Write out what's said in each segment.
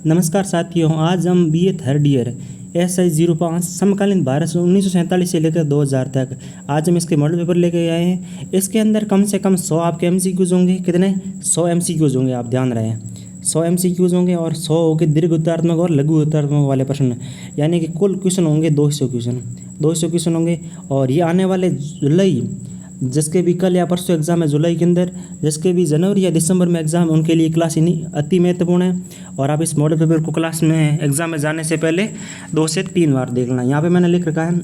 नमस्कार साथियों, आज हम बीए थर्ड ईयर SI 05 समकालीन भारत 1947 से लेकर 2000 तक आज हम इसके मॉडल पेपर लेके आए हैं। इसके अंदर कम से कम 100 आपके MCQs होंगे। कितने? 100 MCQs होंगे, आप ध्यान रहे। 100 MCQs होंगे और 100 होंगे दीर्घ उत्तरात्मक और लघु उत्तरात्मक वाले प्रश्न, यानी कि कुल क्वेश्चन होंगे 200 क्वेश्चन होंगे। और ये आने वाले जुलाई, जिसके भी कल या परसों एग्ज़ाम है जुलाई के अंदर, जिसके भी जनवरी या दिसंबर में एग्ज़ाम, उनके लिए क्लास इन्हीं अति महत्वपूर्ण है। और आप इस मॉडल पेपर को क्लास में एग्ज़ाम में जाने से पहले 2 से 3 बार देख लेना। यहाँ पे मैंने लिख रखा है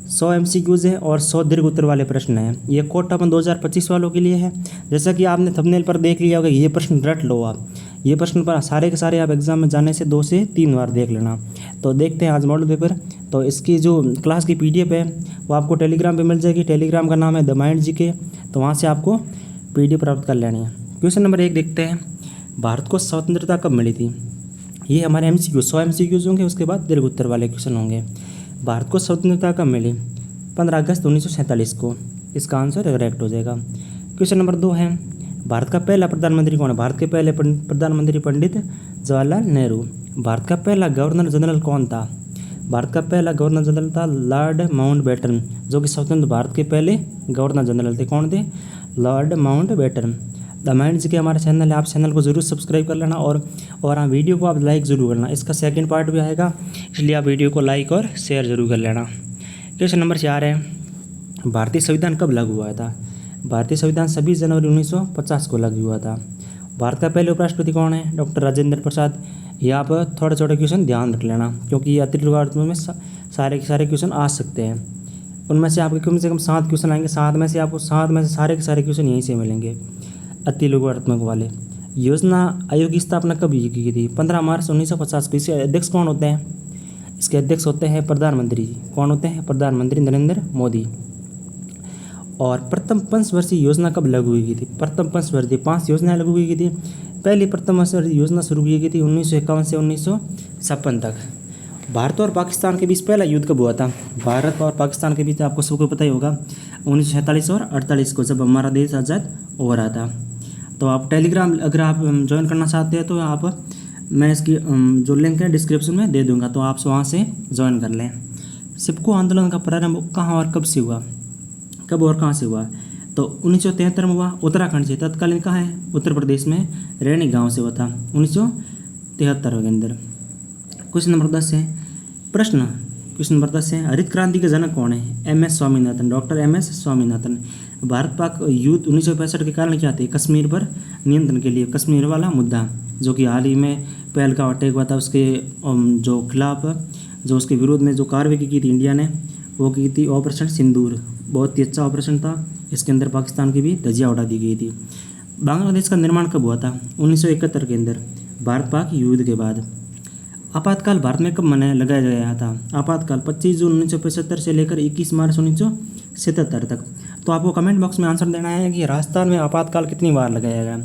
100 MCQs है और 100 दीर्घ उत्तर वाले प्रश्न हैं। ये कोट अपन 2025 वालों के लिए है। जैसा कि आपने थंबनेल पर देख लिया होगा, ये प्रश्न रट लो आप। ये प्रश्न पर सारे के सारे आप एग्ज़ाम में जाने से 2 से 3 बार देख लेना। तो देखते हैं आज मॉडल पेपर। तो इसकी जो क्लास की PDF है वो आपको टेलीग्राम पे मिल जाएगी। टेलीग्राम का नाम है द माइंड GK। तो वहाँ से आपको PDF प्राप्त कर लेनी है। क्वेश्चन नंबर 1 देखते हैं, भारत को स्वतंत्रता कब मिली थी? ये हमारे MCQ 100 MCQs होंगे, उसके बाद दीर्घ उत्तर वाले क्वेश्चन होंगे। भारत को स्वतंत्रता कब मिली? 15 अगस्त 1947 को। इसका आंसर करेक्ट हो जाएगा। क्वेश्चन नंबर 2 है, भारत का पहला प्रधानमंत्री कौन है? भारत के पहले प्रधानमंत्री पंडित जवाहरलाल नेहरू। भारत का पहला गवर्नर जनरल कौन था? भारत का पहला गवर्नर जनरल था लॉर्ड माउंटबेटन, जो कि स्वतंत्र भारत के पहले गवर्नर जनरल थे। कौन थे? Lord Mountbatten. द माइंड जी के हमारा चैनल है, आप चैनल को जरूर सब्सक्राइब कर लेना और हाँ, वीडियो को आप लाइक ज़रूर करना। इसका सेकंड पार्ट भी आएगा, इसलिए आप वीडियो को लाइक और शेयर ज़रूर कर लेना। क्वेश्चन नंबर 4 है, भारतीय संविधान कब लागू हुआ था? भारतीय संविधान 26 जनवरी 1950 को लागू हुआ था। भारत का पहले उपराष्ट्रपति कौन है? डॉक्टर राजेंद्र प्रसाद। यहाँ पर थोड़े छोटे क्वेश्चन ध्यान रख लेना, क्योंकि अतिरिक्त में सारे के सारे क्वेश्चन आ सकते हैं। उनमें से आपके कम से कम 7 क्वेश्चन आएंगे। 7 में से आपको 7 में से सारे के सारे क्वेश्चन यहीं से मिलेंगे, अति लघुत्मक वाले। योजना आयोग की स्थापना कब की थी? 15 मार्च 1950 को। इसके अध्यक्ष कौन होते हैं? इसके अध्यक्ष होते हैं प्रधानमंत्री। कौन होते हैं? प्रधानमंत्री नरेंद्र मोदी। और प्रथम पंचवर्षीय योजना कब लागू हुई थी? प्रथम पंचवर्षीय 5 योजनाएं लागू हुई थी। पहली प्रथम पंचवर्षीय योजना शुरू की गई थी 1951 से 1956 तक। भारत और पाकिस्तान के बीच पहला युद्ध कब हुआ था? भारत और पाकिस्तान के बीच आपको सबको पता ही होगा 1947 और 48 को, जब हमारा देश आज़ाद हो रहा था। तो आप टेलीग्राम अगर आप ज्वाइन करना चाहते हैं तो आप, मैं इसकी जो लिंक है डिस्क्रिप्शन में दे दूँगा, तो आप वहाँ से ज्वाइन कर लें। सिपको आंदोलन का प्रारंभ कहाँ और कब से हुआ? कब और कहाँ से हुआ? तो 1973 में हुआ, उत्तराखंड से। तत्कालीन कहाँ है? उत्तर प्रदेश में रैनी गांव से हुआ था 1973 के अंदर। क्वेश्चन नंबर 10 है, क्वेश्चन नंबर 10 है, हरित क्रांति के जनक कौन है? MS Swaminathan, doctor MS Swaminathan. Bharat Pak युद्ध 1965 के कारण क्या थे? कश्मीर पर नियंत्रण के लिए, कश्मीर वाला मुद्दा, जो कि हाल ही में पहलगाम अटैक हुआ था, उसके जो खिलाफ, जो उसके विरोध में जो कार्रवाई की थी इंडिया ने, वो की थी ऑपरेशन सिंदूर। बहुत ही अच्छा ऑपरेशन था। इसके अंदर पाकिस्तान की भी धज्जियां उड़ा दी गई थी। बांग्लादेश का निर्माण कब हुआ था? 1971 के अंदर, भारत पाक युद्ध के बाद। आपातकाल भारत में कब लगाया गया था? आपातकाल 25 जून 1975 से लेकर 21 मार्च 1977 तक। तो आपको कमेंट बॉक्स में आंसर देना है कि राजस्थान में आपातकाल कितनी बार लगाया गया,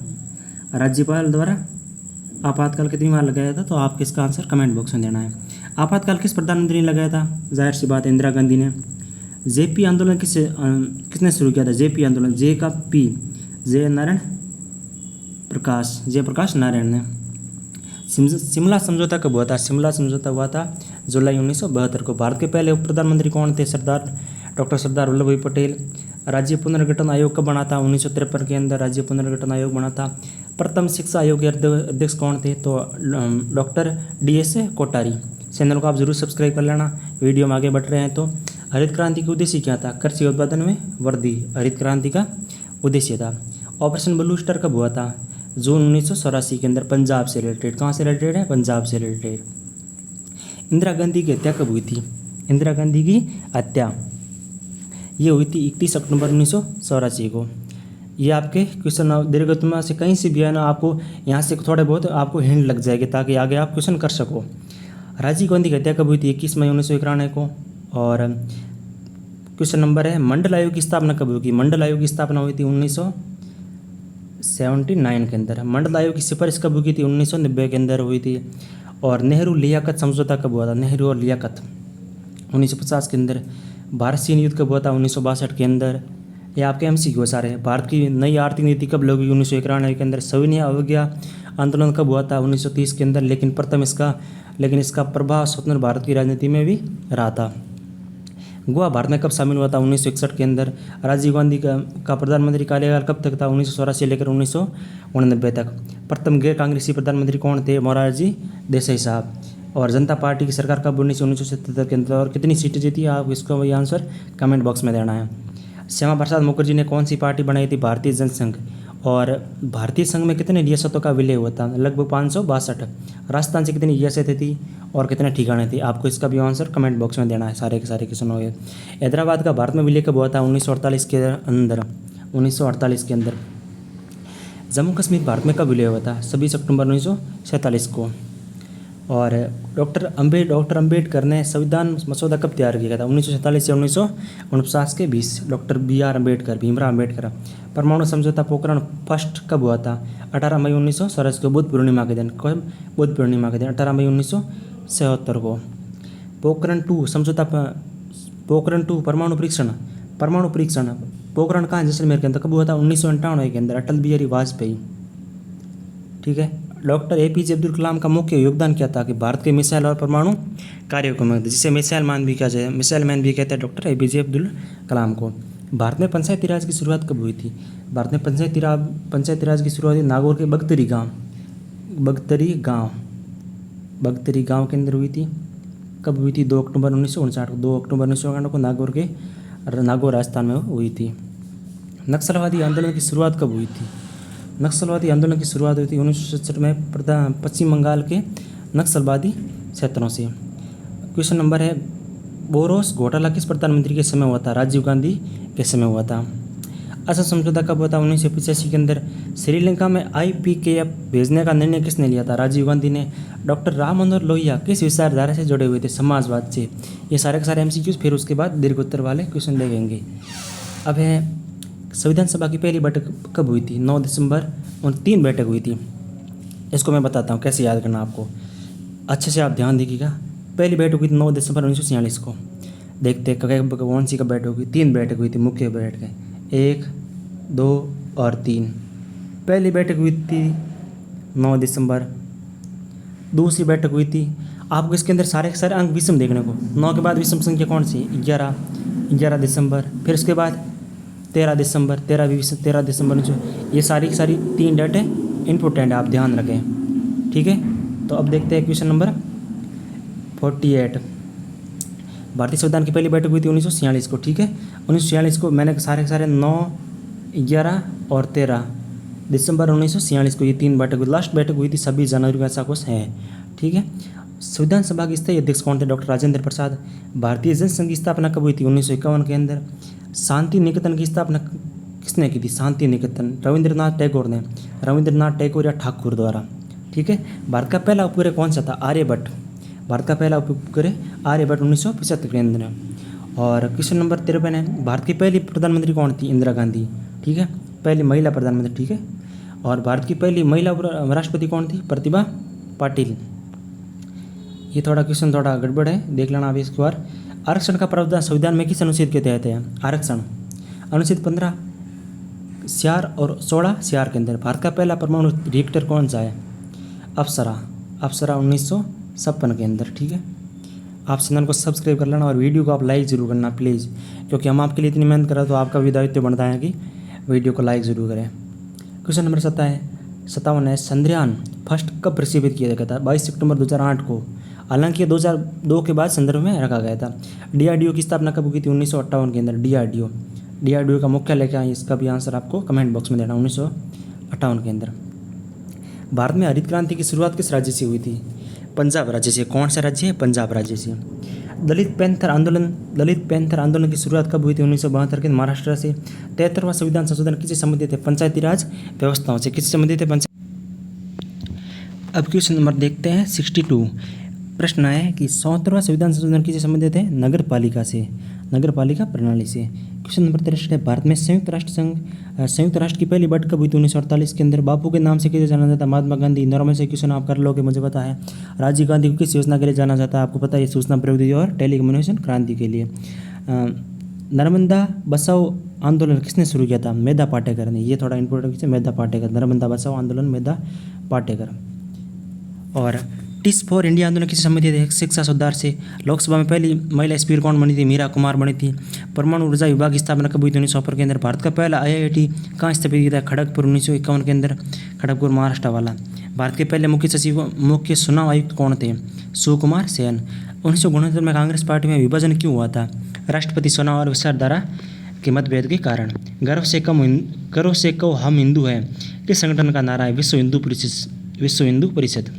राज्यपाल द्वारा आपातकाल कितनी बार लगाया था? तो आपको इसका आंसर कमेंट बॉक्स में देना है। आपातकाल किस प्रधानमंत्री ने लगाया था? जाहिर सी बात इंदिरा गांधी ने। JP आंदोलन किसने शुरू किया था? JP आंदोलन, J का P, जयप्रकाश नारायण ने। शिमला समझौता कब हुआ था? शिमला समझौता हुआ था जुलाई 1972 को। भारत के पहले उप प्रधानमंत्री कौन थे? डॉक्टर सरदार वल्लभ भाई पटेल। राज्य पुनर्गठन आयोग कब बना था? 1953 के अंदर राज्य पुनर्गठन आयोग बना था। प्रथम शिक्षा आयोग के अध्यक्ष कौन थे? तो डॉक्टर DS कोठारी। चैनल को आप जरूर सब्सक्राइब कर लेना। वीडियो में आगे बढ़ रहे हैं तो हरित क्रांति का उद्देश्य क्या था? कृषि उत्पादन में वृद्धि, हरित क्रांति का उद्देश्य था। ऑपरेशन ब्लू स्टार कब हुआ था? जून 1984 के अंदर, पंजाब से रिलेटेड। कहाँ से रिलेटेड है? पंजाब से रिलेटेड। इंदिरा गांधी की हत्या कब हुई थी? इंदिरा गांधी की हत्या ये हुई थी 31 अक्टूबर 1984 को। ये आपके क्वेश्चन दीर्घोत्तम से कहीं से भी है ना, आपको यहाँ से थोड़े बहुत आपको हिंट लग जाएगी, ताकि आगे आप क्वेश्चन कर सको। राजीव गांधी की हत्या कब हुई थी? 21 मई 1991 को। और क्वेश्चन नंबर है, मंडल आयोग की स्थापना कब हुई? मंडल आयोग की स्थापना हुई थी 1979 के अंदर। मंडल आयोग की सिफारिश कब हुई थी? 1990 के अंदर हुई थी। और नेहरू लियाकत समझौता कब हुआ था? नेहरू और लियाकत 1950 के अंदर। भारत चीन युद्ध कब हुआ था? 1962 के अंदर। ये आपके MCQ सारे। भारत की नई आर्थिक नीति कब लागू हुई? 1991 के अंदर। सविनय अवज्ञा आंदोलन कब हुआ था? 1930 के अंदर। लेकिन इसका प्रभाव स्वतंत्र भारत की राजनीति में भी रहा था। गोवा भारत में कब शामिल हुआ था? 1961 के अंदर। राजीव गांधी का प्रधानमंत्री कार्यकाल कब तक था? 1984 से लेकर 1989 तक। प्रथम गैर कांग्रेसी प्रधानमंत्री कौन थे? मोरारजी देसाई साहब। और जनता पार्टी की सरकार कब बनी? 1977 के अंदर। और कितनी सीटें जीती? आप इसको वही आंसर कमेंट बॉक्स में देना है। श्यामा प्रसाद मुखर्जी ने कौन सी पार्टी बनाई थी? भारतीय जनसंघ। और भारतीय संघ में कितने रियासतों का विलय हुआ था? लगभग 562। राजस्थान से कितनी रियासतें थी और कितने ठिकाने थे? आपको इसका भी आंसर कमेंट बॉक्स में देना है। सारे के सारे क्वेश्चन हो गए। हैदराबाद का भारत में विलय कब हुआ था? 1948 के अंदर। 1948 के अंदर। जम्मू कश्मीर भारत में कब विलय हुआ था? 26 अक्टूबर 1947 को। और डॉक्टर अंबेडकर ने संविधान मसौदा कब तैयार किया था? 1947 से 1949 के बीच। डॉक्टर भीमराव अम्बेडकर। परमाणु समझौता पोखरण फर्स्ट कब हुआ था? 18 मई 1967 को, बुद्ध पूर्णिमा के दिन। कब? बुद्ध पूर्णिमा के दिन 18 मई 1977 को। पोखरण टू परमाणु परीक्षण पोखरण कहाँ? जैसलमेर के अंदर। कब हुआ था? 1998 के अंदर। अटल बिहारी वाजपेयी। ठीक है। डॉक्टर APJ अब्दुल कलाम का मुख्य योगदान क्या था? कि भारत के मिसाइल और परमाणु कार्यक्रम में, जिसे मिसाइल मैन भी कहते हैं डॉक्टर APJ अब्दुल कलाम को। भारत में पंचायती राज की शुरुआत कब हुई थी? भारत में पंचायती राज की शुरुआत नागौर के बगतरी गांव के अंदर हुई थी। कब हुई थी? 2 अक्टूबर 1959 को। 2 अक्टूबर 1959 को नागौर राजस्थान में हुई थी। नक्सलवादी आंदोलन की शुरुआत कब हुई थी? नक्सलवादी आंदोलन की शुरुआत हुई थी 1967 में पश्चिम बंगाल के नक्सलवादी क्षेत्रों से। क्वेश्चन नंबर है, बोरोस घोटाला किस प्रधानमंत्री के समय हुआ था? राजीव गांधी के समय हुआ था। असम समझौता कब हुआ था? 1985 के अंदर। श्रीलंका में IPKF भेजने का निर्णय किसने लिया था? राजीव गांधी ने। डॉक्टर राम मनोहर लोहिया किस विचारधारा से जुड़े हुए थे? समाजवाद से। ये सारे के सारे MCQs, फिर उसके बाद दीर्घ उत्तर वाले क्वेश्चन देखेंगे। अब है, संविधान सभा की पहली बैठक कब हुई थी? 9 दिसंबर। और 3 बैठक हुई थी। इसको मैं बताता हूँ कैसे याद करना आपको, अच्छे से आप ध्यान दीजिएगा। पहली बैठक हुई थी 9 दिसंबर 1946 को। देखते कौन सी कब बैठक हुई? 3 बैठक हुई थी, मुख्य बैठकें 1, 2 और 3। पहली बैठक हुई थी 9 दिसंबर। दूसरी बैठक हुई थी, आपको इसके अंदर सारे के सारे अंक विषम देखने को। 9 के बाद विषम संख्या कौन सी? 11 दिसंबर। फिर उसके बाद 13 दिसंबर। 13 दिसंबर। ये सारी की सारी 3 डेट है, इंपॉर्टेंट है, आप ध्यान रखें। ठीक है। तो अब देखते हैं क्वेश्चन नंबर 48। भारतीय संविधान की पहली बैठक हुई थी 1946 को। ठीक है। 1946 को। मैंने सारे के सारे 9, 11 और 13 दिसंबर 1946 को ये 3 बैठक हुई। लास्ट बैठक हुई थी 26 जनवरी को, ऐसा कुछ है। ठीक है। संविधान सभा के स्थायी अध्यक्ष कौन थे? डॉक्टर राजेंद्र प्रसाद। भारतीय जनसंघ की स्थापना कब हुई थी? 1951 के अंदर। शांति निकेतन की स्थापना किसने की थी? शांति निकेतन रविंद्रनाथ टैगोर ने। रविंद्रनाथ टैगोर या ठाकुर द्वारा। ठीक है। भारत का पहला उपग्रह कौन सा था? आर्यभट्ट। भारत का पहला उपग्रह आर्यभट्ट 1975 के अंदर। और क्वेश्चन नंबर 53 है, भारत की पहली प्रधानमंत्री कौन थी? इंदिरा गांधी। ठीक है। पहली महिला प्रधानमंत्री। ठीक है। और भारत की पहली महिला राष्ट्रपति कौन थी? प्रतिभा पाटिल। ये क्वेश्चन थोड़ा गड़बड़ है, देख लेना आप इसके बार। आरक्षण का प्रावधान संविधान में किस अनुच्छेद के तहत है? आरक्षण अनुच्छेद 15 4 और 16 4 के अंदर। भारत का पहला परमाणु रिएक्टर कौन सा है? अप्सरा 1956 के अंदर। ठीक है। आप चैनल को सब्सक्राइब कर लेना और वीडियो को आप लाइक ज़रूर करना प्लीज़, क्योंकि हम आपके लिए इतनी मेहनत कर रहे हैं, तो आपका भी दायित्व बनता है कि वीडियो को लाइक ज़रूर करें। क्वेश्चन नंबर 57 है, चंद्रयान फर्स्ट कब प्रक्षेपित किया गया था? 22 अक्टूबर 2008 को। हालांकि ये 2002 के बाद संदर्भ में रखा गया था। DRDO की स्थापना कब हुई थी? 1958 के अंदर। DRDO का मुख्यालय क्या है? इसका भी आंसर आपको कमेंट बॉक्स में देना। 1958 के अंदर। भारत में हरित क्रांति की शुरुआत किस राज्य से हुई थी? पंजाब राज्य से। कौन सा राज्य है? पंजाब राज्य से। दलित पैंथर आंदोलन की शुरुआत कब हुई थी? 1972 के महाराष्ट्र से। 73वां संविधान संशोधन किससे संबंधित है? पंचायती राज व्यवस्थाओं से। किससे संबंधित है? अब क्वेश्चन नंबर देखते हैं 62। प्रश्न है कि 74वां संविधान संशोधन किससे संबंधित है? नगर पालिका प्रणाली से। क्वेश्चन नंबर 63 है, भारत में संयुक्त राष्ट्र की पहली बैठक कब हुई थी? 1948 के अंदर। बापू के नाम से किसे जाना जाता है? महात्मा गांधी। नॉर्मल से क्वेश्चन आप कर लोगे, मुझे पता है। राजीव गांधी को किस योजना के लिए जाना जाता है? आपको पता है, सूचना प्रौद्योगिकी और टेलीकम्युनिकेशन क्रांति के लिए। नर्मदा बचाओ आंदोलन किसने शुरू किया था? मेधा पाटेकर ने। ये थोड़ा इंपॉर्टेंट है, मेधा पाटेकर, नर्मदा बचाओ आंदोलन मेधा पाटेकर। और टिस फॉर इंडिया आंदोलन किसी संबंधित है? शिक्षा सुधार से। लोकसभा में पहली महिला स्पीकर कौन बनी थी? मीरा कुमार बनी थी। परमाणु ऊर्जा विभाग की स्थापना कब हुई थी? 1900 के अंदर। भारत का पहला IIT कहाँ स्थापित किया था? खड़गपुर 1951 के अंदर, खड़गपुर महाराष्ट्र वाला। भारत के पहले मुख्य सचिव मुख्य चुनाव आयुक्त कौन थे? सुकुमार सेन। 1969 में कांग्रेस पार्टी में विभाजन क्यों हुआ था? राष्ट्रपति चुनाव और विचारधारा के मतभेद के कारण। गर्व से कहो हम हिंदू हैं किस संगठन का नारा है? विश्व हिंदू परिषद।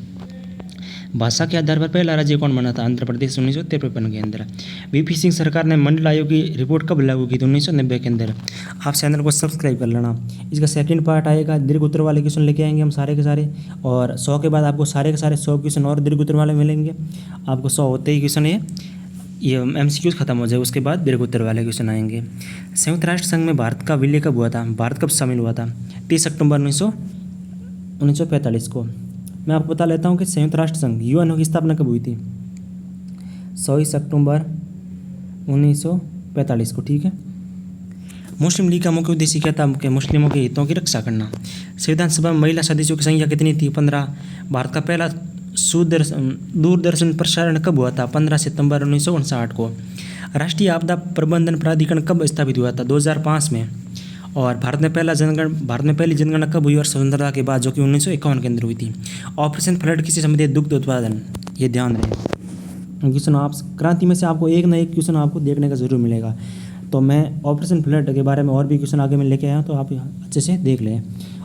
भाषा के आधार पर पहला राज्य कौन बना था? आंध्र प्रदेश 1953 के अंदर। VP सिंह सरकार ने मंडल आयोग की रिपोर्ट कब लागू की थी? 1990 के अंदर। आप चैनल को सब्सक्राइब कर लेना। इसका सेकंड पार्ट आएगा, दीर्घ उत्तर वाले क्वेश्चन लेके आएंगे हम सारे के सारे, और 100 के बाद आपको सारे के सारे 100 क्वेश्चन और दीर्घ उत्तर वाले मिलेंगे। आपको 100 होते ही क्वेश्चन ये MCQs खत्म हो जाए, उसके बाद दीर्घ उत्तर वाले क्वेश्चन आएंगे। संयुक्त राष्ट्र संघ में भारत का विलय कब हुआ था? भारत कब शामिल हुआ था? 30 अक्टूबर 1945 को। मैं आपको बता लेता हूँ कि संयुक्त राष्ट्र संघ UN की स्थापना कब हुई थी? 24 अक्टूबर 1945 को, ठीक है। मुस्लिम लीग का मुख्य उद्देश्य क्या था? कि मुस्लिमों के हितों की रक्षा करना। संविधान सभा में महिला सदस्यों की संख्या कितनी थी? 15। भारत का पहला दूरदर्शन प्रसारण कब हुआ था? 15 सितंबर 1959 को। राष्ट्रीय आपदा प्रबंधन प्राधिकरण कब स्थापित हुआ था? 2005 में। और भारत में पहली जनगणना कब हुई? और स्वतंत्रता के बाद, जो कि 1951 के अंदर हुई थी। ऑपरेशन फ्लड किससे संबंधित? दुग्ध उत्पादन। ये ध्यान रहे क्वेश्चन। आप क्रांति में से आपको एक ना एक क्वेश्चन आपको देखने का जरूर मिलेगा। तो मैं ऑपरेशन फ्लड के बारे में और भी क्वेश्चन आगे मैं लेके आया हूँ, तो आप अच्छे से देख लें।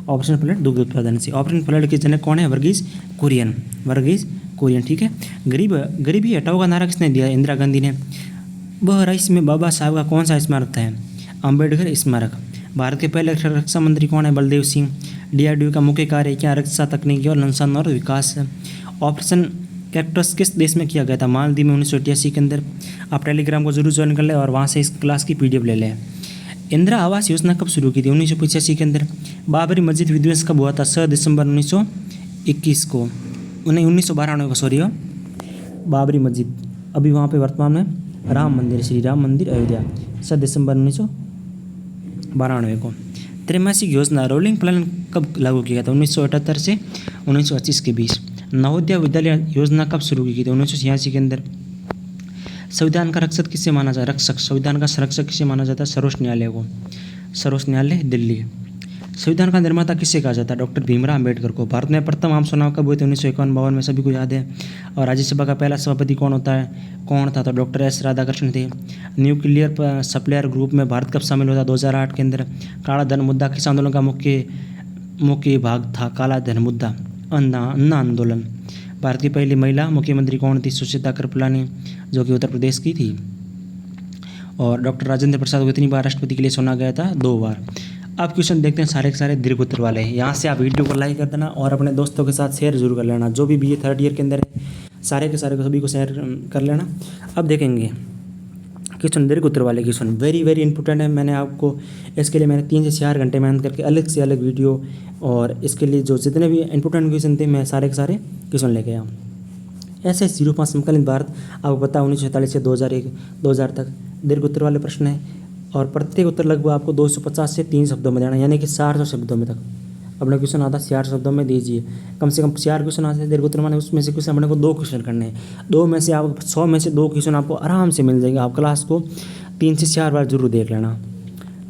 ऑपरेशन फ्लड दुग्ध उत्पादन से। ऑपरेशन फ्लड के जनक कौन है? वर्गीज कुरियन, ठीक है। गरीबी हटाओ का नारा किसने दिया? इंदिरा गांधी ने। बहराइच में बाबा साहब का कौन सा स्मारक है? अम्बेडकर स्मारक। भारत के पहले रक्षा मंत्री कौन है? बलदेव सिंह। DRDO का मुख्य कार्य क्या? रक्षा तकनीकी और अनुसंधान और विकास। ऑपरेशन कैक्टस किस देश में किया गया था? मालदीव में 1988 के अंदर। आप टेलीग्राम को जरूर ज्वाइन कर लें और वहाँ से इस क्लास की PDF ले लें। इंदिरा आवास योजना कब शुरू की थी? 1985 के अंदर। बाबरी मस्जिद विध्वंस कब हुआ था? 6 दिसंबर 1921 को, 1992 को, सॉरी। बाबरी मस्जिद अभी वहाँ पे वर्तमान में राम मंदिर, श्री राम मंदिर अयोध्या, 7 दिसंबर 1992 को। त्रैमासिक योजना रोलिंग प्लान कब लागू किया था? 1978 से 1925 के बीच। नवोदय विद्यालय योजना कब शुरू की थी? 1986 के अंदर। संविधान का संरक्षक किसे माना जाता है? संविधान का संरक्षक किसे माना जाता है? सर्वोच्च न्यायालय को। सर्वोच्च न्यायालय दिल्ली। संविधान का निर्माता किसे कहा जाता है? डॉक्टर भीमराव अम्बेडकर को। भारत में प्रथम आम चुनाव कब हुए थे? 1951-52 में, सभी को याद है। और राज्यसभा का पहला सभापति कौन था? तो डॉक्टर S राधाकृष्णन थे। न्यूक्लियर सप्लायर ग्रुप में भारत कब शामिल हुआ था? 2008 के अंदर। काला धन मुद्दा किस आंदोलन का मुख्य भाग था? काला धन मुद्दा, अन्ना आंदोलन। भारत की पहली महिला मुख्यमंत्री कौन थी? सुशीला कृपलानी, जो कि उत्तर प्रदेश की थी। और डॉक्टर राजेंद्र प्रसाद को कितनी बार राष्ट्रपति के लिए चुना गया था? 2 बार। अब क्वेश्चन देखते हैं सारे के सारे दीर्घ उत्तर वाले हैं। यहाँ से आप वीडियो को लाइक कर देना और अपने दोस्तों के साथ शेयर जरूर कर लेना। जो भी BA थर्ड ईयर के अंदर है, सारे के सारे सभी को शेयर कर लेना। अब देखेंगे क्वेश्चन, दीर्घ उत्तर वाले क्वेश्चन वेरी वेरी इंपॉर्टेंट है। मैंने आपको इसके लिए 3 से 4 घंटे मेहनत करके अलग से अलग वीडियो, और इसके लिए जो जितने भी इंपॉर्टेंट क्वेश्चन थे मैं सारे के सारे क्वेश्चन लेके आया हूँ। ऐसे 05 समकालीन भारत, आपको पता है 1947 से 2001-2000 तक दीर्घ उत्तर वाले प्रश्न है, और प्रत्येक उत्तर लगभग आपको 250 से 3 शब्दों में देना, यानी कि 400 शब्दों में तक अपना क्वेश्चन आता है। 4 शब्दों में दीजिए, कम से कम 4 क्वेश्चन आते हैं दीर्घ उत्तर माने, उसमें से क्वेश्चन अपने को 2 क्वेश्चन करने हैं। 2 में से आप 100 में से 2 क्वेश्चन आपको आराम से मिल जाएंगे। आप क्लास को 3 से 4 बार जरूर देख लेना।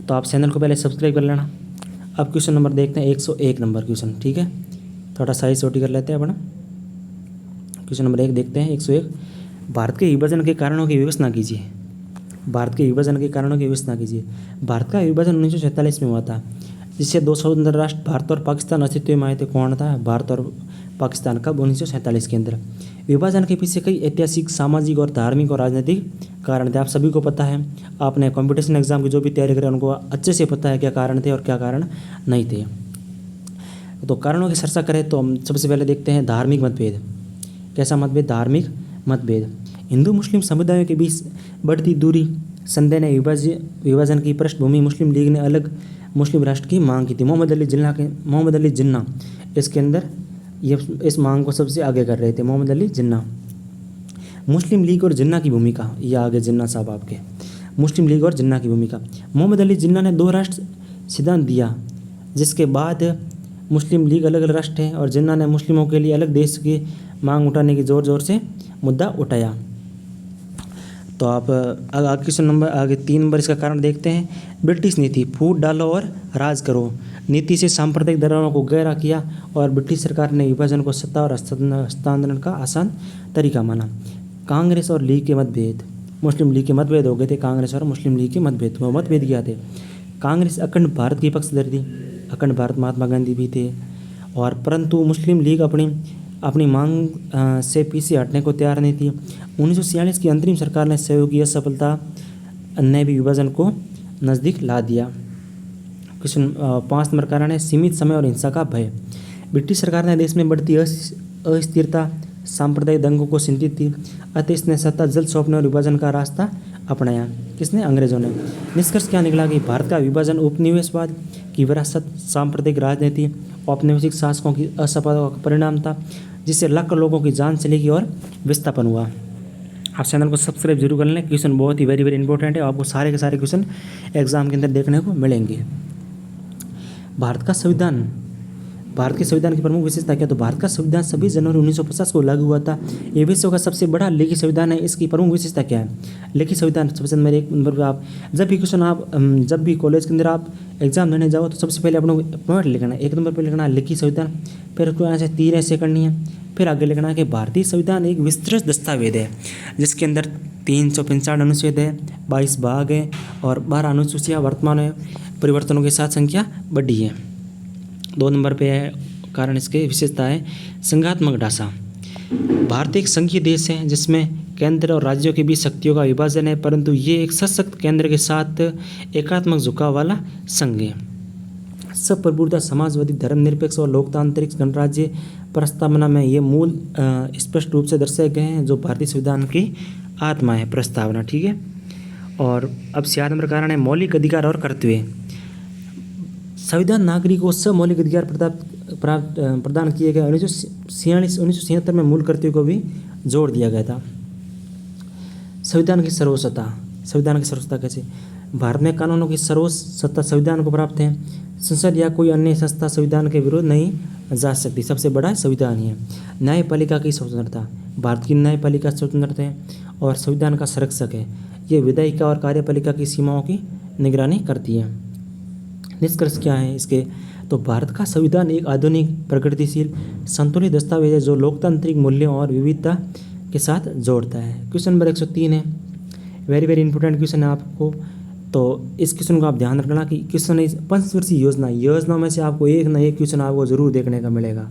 तो आप चैनल को पहले सब्सक्राइब कर लेना। अब क्वेश्चन नंबर देखते हैं 101 नंबर क्वेश्चन, ठीक है। थोड़ा साइज छोटी कर लेते हैं अपना। क्वेश्चन नंबर 1 देखते हैं 101। भारत के विभाजन के कारणों की विवेचना कीजिए। भारत के विभाजन के कारणों की विवेचना कीजिए। भारत का विभाजन 1947 में हुआ था, जिससे 2 स्वतंत्र राष्ट्र भारत और पाकिस्तान अस्तित्व में आए थे। कौन था? भारत और पाकिस्तान। कब? 1947 के अंदर। विभाजन के पीछे कई ऐतिहासिक, सामाजिक और धार्मिक और राजनीतिक कारण थे। आप सभी को पता है, आपने कॉम्पिटिशन एग्जाम की जो भी तैयारी करें उनको अच्छे से पता है क्या कारण थे और क्या कारण नहीं थे। तो कारणों की चर्चा करें तो हम सबसे पहले देखते हैं धार्मिक मतभेद। कैसा मतभेद? धार्मिक मतभेद। हिंदू मुस्लिम समुदायों के बीच बढ़ती दूरी, संदेह ने विभाजन की पृष्ठभूमि, मुस्लिम लीग ने अलग मुस्लिम राष्ट्र की मांग की थी। मोहम्मद अली जिन्ना इसके अंदर ये इस मांग को सबसे आगे कर रहे थे। मोहम्मद अली जिन्ना। मुस्लिम लीग और जिन्ना की भूमिका, ये आगे जिन्ना साहब आपके। मुस्लिम लीग और जिन्ना की भूमिका। मोहम्मद अली जिन्ना ने 2 राष्ट्र सिद्धांत दिया, जिसके बाद मुस्लिम लीग अलग अलग राष्ट्र है और जिन्ना ने मुस्लिमों के लिए अलग देश की मांग उठाने की ज़ोर ज़ोर से मुद्दा उठाया। तो आप आगे क्वेश्चन नंबर आगे 3 नंबर इसका कारण देखते हैं। ब्रिटिश नीति, फूट डालो और राज करो नीति से सांप्रदायिक दरारों को गहरा किया और ब्रिटिश सरकार ने विभाजन को सत्ता और हस्तांतरण का आसान तरीका माना। कांग्रेस और लीग के मतभेद, मुस्लिम लीग के मतभेद हो गए थे, कांग्रेस और मुस्लिम लीग के मतभेद क्या थे। कांग्रेस अखंड भारत की पक्षधर थी, अखंड भारत महात्मा गांधी भी थे, और परंतु मुस्लिम लीग अपनी मांग से पीछे हटने को तैयार नहीं थी। 1946 की अंतरिम सरकार ने सहयोग की असफलता ने भी विभाजन को नज़दीक ला दिया। क्वेश्चन 5 नंबर कारण है सीमित समय और हिंसा का भय। ब्रिटिश सरकार ने देश में बढ़ती अस्थिरता, सांप्रदायिक दंगों को चिंतित थी, अतः इसने सत्ता जल्द सौंपने और विभाजन का रास्ता अपनाया। किसने? अंग्रेजों ने। निष्कर्ष क्या निकला कि भारत का विभाजन उपनिवेशवाद की विरासत, सांप्रदायिक राजनीति, औपनिवेशिक शासकों की असफलता का परिणाम था, जिससे लाखों लोगों की जान चलेगी और विस्थापन हुआ। आप चैनल को सब्सक्राइब जरूर कर लें, क्वेश्चन बहुत ही वेरी इंपॉर्टेंट है, आपको सारे के सारे क्वेश्चन एग्जाम के अंदर देखने को मिलेंगे। भारत का संविधान, भारत के संविधान की प्रमुख विशेषता क्या? तो भारत का संविधान 26 जनवरी 1950 को लागू हुआ था। ये विश्व का सबसे बड़ा लिखित संविधान है। इसकी प्रमुख विशेषता क्या है? लिखित संविधान सबसे नंबर 1 नंबर पर आप जब भी कॉलेज के अंदर आप एग्जाम देने जाओ तो सबसे पहले अपना पॉइंट लिखना है। 1 नंबर पर लिखना है लिखित संविधान, फिर उसको यहाँ से 3 ऐसे करनी है, फिर आगे लिखना है कि भारतीय संविधान एक विस्तृत दस्तावेज है जिसके अंदर 365 अनुच्छेद है, 22 भाग है और 12 अनुसूचियाँ वर्तमान में परिवर्तनों के साथ संख्या बढ़ी है। 2 नंबर पे है कारण इसके विशेषता है संघात्मक ढांचा। भारत एक संघीय देश है जिसमें केंद्र और राज्यों के बीच शक्तियों का विभाजन है, परंतु ये एक सशक्त केंद्र के साथ एकात्मक झुकाव वाला संघ है। सब प्रभुता, समाजवादी, धर्मनिरपेक्ष और लोकतांत्रिक गणराज्य प्रस्तावना में ये मूल स्पष्ट रूप से दर्शाए गए हैं, जो भारतीय संविधान की आत्मा है प्रस्तावना। ठीक है। और अब 7 नंबर कारण है मौलिक अधिकार और कर्तव्य। संविधान नागरिक को सब मौलिक अधिकार प्रदान किए गए। 1976 में मूल कर्तव्य को भी जोड़ दिया गया था। संविधान की सर्वोच्चता कैसे? भारत में कानूनों की सर्वोच्च सत्ता संविधान को प्राप्त है। संसद या कोई अन्य संस्था संविधान के विरुद्ध नहीं जा सकती। सबसे बड़ा संविधान ही है। न्यायपालिका की स्वतंत्रता, भारत की न्यायपालिका स्वतंत्र है और संविधान का संरक्षक है। ये विधायिका और कार्यपालिका की सीमाओं की निगरानी करती है। निष्कर्ष क्या है इसके? तो भारत का संविधान एक आधुनिक, प्रगतिशील, संतुलित दस्तावेज है जो लोकतांत्रिक मूल्यों और विविधता के साथ जोड़ता है। क्वेश्चन नंबर 103 है, वेरी इंपॉर्टेंट क्वेश्चन है आपको। तो इस क्वेश्चन को आप ध्यान रखना कि क्वेश्चन पंचवर्षीय योजना में से आपको एक न एक क्वेश्चन आपको जरूर देखने का मिलेगा।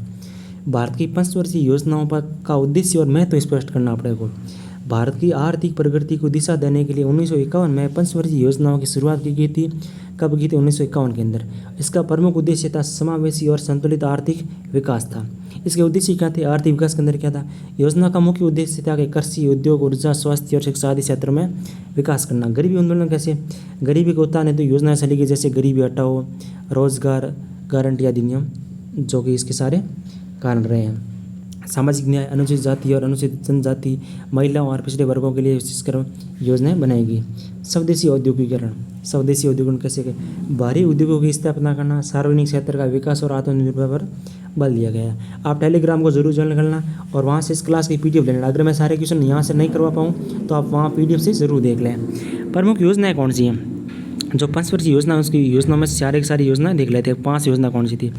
भारत की पंचवर्षीय योजनाओं का उद्देश्य और महत्व स्पष्ट करना पड़ेगा। भारत की आर्थिक प्रगति को दिशा देने के लिए 1951 में पंचवर्षीय योजनाओं की शुरुआत की गई थी। कब की थी? 1951 के अंदर। इसका प्रमुख उद्देश्य था समावेशी और संतुलित आर्थिक विकास था। इसके उद्देश्य क्या थे? आर्थिक विकास के अंदर क्या था? योजना का मुख्य उद्देश्य था कि कृषि, उद्योग, ऊर्जा, स्वास्थ्य और शिक्षा आदि क्षेत्रों में विकास करना। गरीबी उन्मूलन कैसे? गरीबी को उत्थान हेतु योजनाएं चली गई, जैसे गरीबी हटाओ, रोजगार गारंटी अधिनियम, जो कि इसके सारे कारण रहे हैं। सामाजिक न्याय, अनुसूचित जाति और अनुसूचित जनजाति, महिलाओं और पिछड़े वर्गों के लिए विशेषकर योजनाएं बनाएगी। स्वदेशी औद्योगिकरण कैसे? भारी उद्योगों की स्थापना करना, सार्वजनिक क्षेत्र का विकास और आत्मनिर्भर पर बल दिया गया। आप टेलीग्राम को जरूर ज्वाइन करना और वहाँ से इस क्लास की PDF ले लेना। अगर मैं सारे क्वेश्चन यहाँ से नहीं करवा पाऊँ तो आप वहाँ PDF से ज़रूर देख लें। प्रमुख योजनाएँ कौन सी हैं? जो पंचवर्षीय योजना, उसकी योजना में सारी योजनाएं देख लेते हैं। 5 योजना कौन सी थी?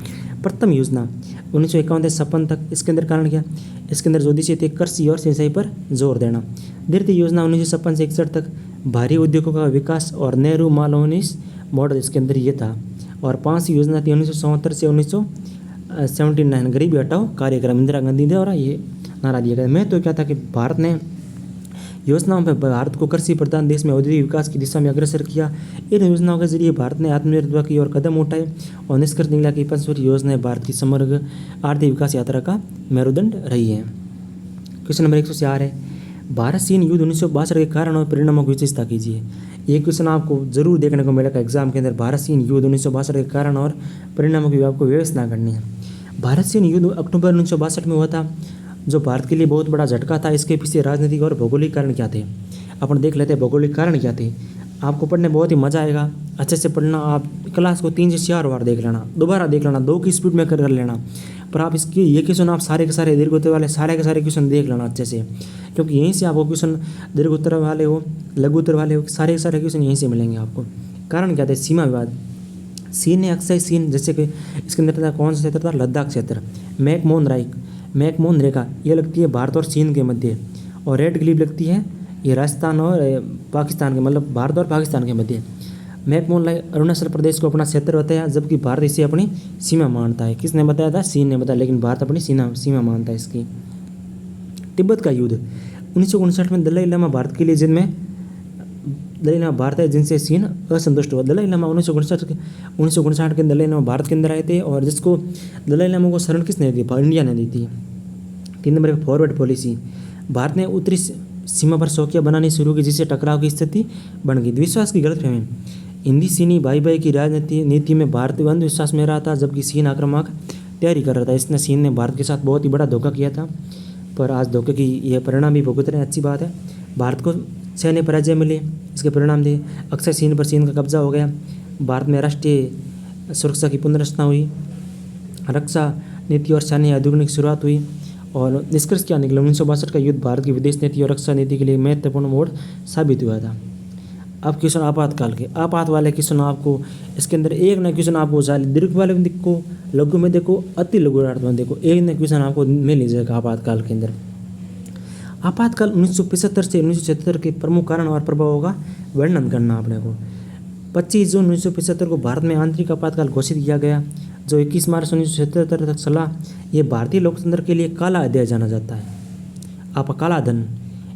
प्रथम योजना 1951 से 56 तक। इसके अंदर कारण क्या? इसके अंदर जो उद्देश्य थे कृषि और सिंचाई पर जोर देना। द्वितीय योजना 1956 से 61 तक, भारी उद्योगों का विकास और नेहरू मालोनिस मॉडल इसके अंदर ये था। और 5 योजना थी 1974 से 1979, गरीबी हटाओ कार्यक्रम, इंदिरा गांधी द्वारा ये नारा दिया गया। मैं तो क्या था कि भारत ने योजनाओं पर भारत को कृषि प्रधान देश में औद्योगिक विकास की दिशा में अग्रसर किया। इन योजनाओं के जरिए भारत ने आत्मनिर्भर की ओर कदम उठाए और निष्कर्ष निकला कि पंचवर्षीय योजनाएं भारत की समग्र आर्थिक विकास यात्रा का मेरुदंड रही है। क्वेश्चन नंबर 104 है, भारत चीन युद्ध 1962 के कारण और परिणामों की विशेषता कीजिए। ये क्वेश्चन आपको जरूर देखने को मिलेगा एग्जाम के अंदर। भारत चीन युद्ध 1962 के कारण और परिणामों की आपको व्यवस्था करनी है। भारत चीन युद्ध अक्टूबर 1962 में हुआ था, जो भारत के लिए बहुत बड़ा झटका था। इसके पीछे राजनीतिक और भौगोलिक कारण क्या थे? अपन देख लेते हैं भौगोलिक कारण क्या थे। आपको पढ़ने बहुत ही मज़ा आएगा। अच्छे से पढ़ना, आप क्लास को 3 से 4 बार देख लेना, दोबारा देख लेना, 2 की स्पीड में कर लेना। पर आप इसकी ये क्वेश्चन आप सारे के सारे दीर्घ उत्तर वाले सारे के सारे क्वेश्चन देख लेना अच्छे से, क्योंकि यहीं से आपको क्वेश्चन दीर्घ उत्तर वाले हो, लघु उत्तर वाले हो, सारे के सारे क्वेश्चन यहीं से मिलेंगे आपको। कारण क्या था? सीमा विवाद। चीन ने अक्सर चीन, जैसे कि इसके अंदर था कौन सा क्षेत्र था? लद्दाख क्षेत्र। मैकमोहन रेखा ये लगती है भारत और चीन के मध्य, और रेड क्लिफ लगती है ये राजस्थान और पाकिस्तान के, मतलब भारत और पाकिस्तान के मध्य। मैकमोहन लाइन अरुणाचल प्रदेश को अपना क्षेत्र बताया, जबकि भारत इसे अपनी सीमा मानता है। किसने बताया था? चीन ने बताया, लेकिन भारत अपनी सीमा मानता है इसकी। तिब्बत का युद्ध 1959 में दलाई लामा भारत के लिए जिनमें दलाई लामा भारत है जिनसे चीन असंतुष्ट हुआ। दलाई लामा 1959 के दलाई लामा भारत के अंदर आए थे, और जिसको दलाई लामा को शरण किसने दी? इंडिया ने दी थी। 3 नंबर पर फॉरवर्ड पॉलिसी। भारत ने उत्तरी सीमा पर चौकियां बनानी शुरू की, जिससे टकराव की स्थिति बन गई। विश्वास की गलतफहमी। हिंदी चीनी भाई की नीति में भारत अंधविश्वास में रहा था, जबकि चीन आक्रामक तैयारी कर रहा था। इसने चीन ने भारत के साथ बहुत ही बड़ा धोखा किया था, पर आज धोखे की यह परिणाम भी भुगत रहे हैं। अच्छी बात है, भारत को सैन्य पराजय मिली, इसके परिणाम थे अक्सर चीन पर चीन का कब्जा हो गया। भारत में राष्ट्रीय सुरक्षा की पुनर्रचना हुई, रक्षा नीति और सैन्य आधुनिक शुरुआत हुई, और निष्कर्ष क्या निकला? 1962 का युद्ध भारत की विदेश नीति और रक्षा नीति के लिए महत्वपूर्ण मोड़ साबित हुआ था। अब क्वेश्चन आपातकाल के। आपात वाले क्वेश्चन आपको इसके अंदर एक न क्वेश्चन आपको दीर्घ वाले में देखो, लघु में देखो, अति लघु अर्थ में देखो, एक न क्वेश्चन आपको मिल ही जाएगा आपातकाल के अंदर। आपातकाल 1975 से 1976 के प्रमुख कारण और प्रभावों का वर्णन करना आपने को। 25 जून 1975 को भारत में आंतरिक आपातकाल घोषित किया गया, जो 21 मार्च 1977 तक चला। ये भारतीय लोकतंत्र के लिए काला अध्याय जाना जाता है। काला धन,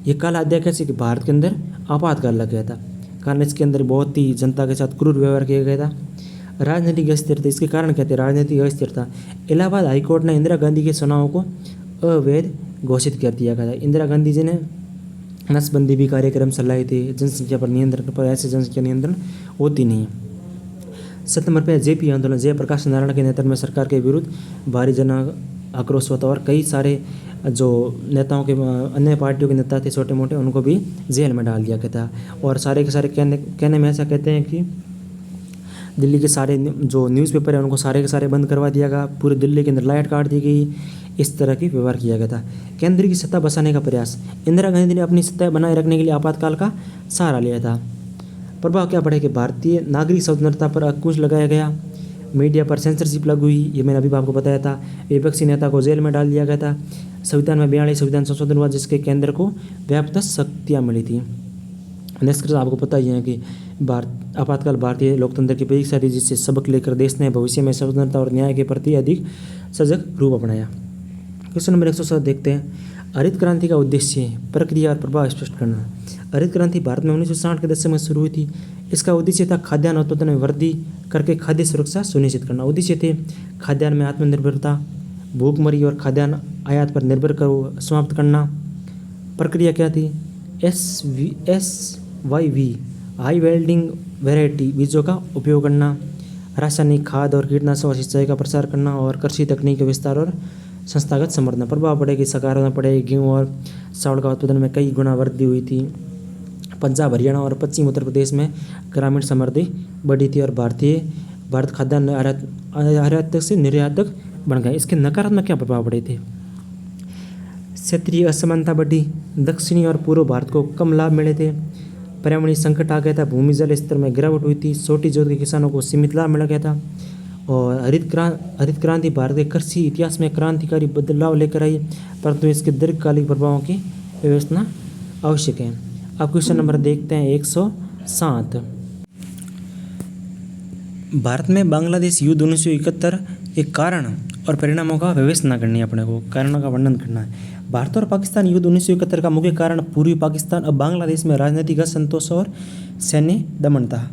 ये काला अध्याय कैसे कि भारत के अंदर आपातकाल लग गया था, कारण इसके अंदर बहुत ही जनता के साथ क्रूर व्यवहार किया गया था। राजनीतिक अस्थिरता, इसके कारण क्या थे? राजनीतिक अस्थिरता। इलाहाबाद हाईकोर्ट ने इंदिरा गांधी के चुनावों को अवैध घोषित कर दिया गया था। इंदिरा गांधी जी ने नसबंदी भी कार्यक्रम चलाए थे, जनसंख्या पर नियंत्रण, पर ऐसे जनसंख्या नियंत्रण होती नहीं है। 7 नंबर पर जेपी आंदोलन। जयप्रकाश नारायण के नेतृत्व में सरकार के विरुद्ध भारी जन आक्रोश हुआ था, और कई सारे जो नेताओं के अन्य पार्टियों के नेता थे छोटे मोटे, उनको भी जेल में डाल दिया गया था। और सारे के सारे कहने में ऐसा कहते हैं कि दिल्ली के सारे जो न्यूज़पेपर है उनको सारे के सारे बंद करवा दिया गया, पूरे दिल्ली के अंदर लाइट काट दी गई, इस तरह की व्यवहार किया गया था। केंद्र की सत्ता बचाने का प्रयास। इंदिरा गांधी ने अपनी सत्ता बनाए रखने के लिए आपातकाल का सहारा लिया था। प्रभाव क्या पड़े कि भारतीय नागरिक स्वतंत्रता पर अंकुश लगाया गया, मीडिया पर सेंसरशिप लागू हुई, ये मैंने अभी आपको बताया था। विपक्षी नेता को जेल में डाल दिया गया था। संविधान में 42 संविधान संशोधन हुआ, जिसके केंद्र को व्यापक शक्तियाँ मिली थी। निष्कर्ष आपको पता ही है कि आपातकाल भारतीय लोकतंत्र की परीक्षा थी, जिससे सबक लेकर देश ने भविष्य में स्वतंत्रता और न्याय के प्रति अधिक सजग रूप अपनाया। क्वेश्चन नंबर 107 देखते हैं। हरित क्रांति का उद्देश्य, प्रक्रिया और प्रभाव स्पष्ट करना। हरित क्रांति भारत में 1960 के दशक में शुरू हुई थी। इसका उद्देश्य था खाद्यान्न उत्पादन में वृद्धि करके खाद्य सुरक्षा सुनिश्चित करना। उद्देश्य थे खाद्यान्न में आत्मनिर्भरता, भूखमरी और खाद्यान्न आयात पर निर्भर कर समाप्त करना। प्रक्रिया क्या थी? SYV हाई वेल्डिंग वैरायटी बीजों का उपयोग करना, रासायनिक खाद और कीटनाशक और सिंचाई का प्रसार करना, और कृषि तकनीक के विस्तार और संस्थागत समर्थन। प्रभाव पड़ेगी सकारात्मक पड़ेगी। गेहूँ और चावल का उत्पादन में कई गुना वृद्धि हुई थी। पंजाब, हरियाणा और पश्चिम उत्तर प्रदेश में ग्रामीण समृद्धि बढ़ी थी, और भारत खाद्यान्न आयातक से निर्यातक बन गए। इसके नकारात्मक क्या प्रभाव पड़े थे? क्षेत्रीय असमानता बढ़ी, दक्षिणी और पूर्व भारत को कम लाभ मिले थे। पर्यावरणीय संकट आ गया था, भूमि जल स्तर में गिरावट हुई थी, छोटी जोत के किसानों को सीमित लाभ मिल गया था। और हरित क्रांति भारत के कृषि इतिहास में क्रांतिकारी बदलाव लेकर आई, परंतु इसके दीर्घकालिक प्रभावों की विवेचना आवश्यक है। अब क्वेश्चन नंबर देखते हैं 107। भारत में बांग्लादेश युद्ध 1971 के कारण और परिणामों का विवेचना करनी है, अपने को कारणों का वर्णन करना है। भारत और पाकिस्तान युद्ध 1971 का मुख्य कारण पूर्वी पाकिस्तान और बांग्लादेश में राजनीतिक असंतोष और सैन्य दमन था।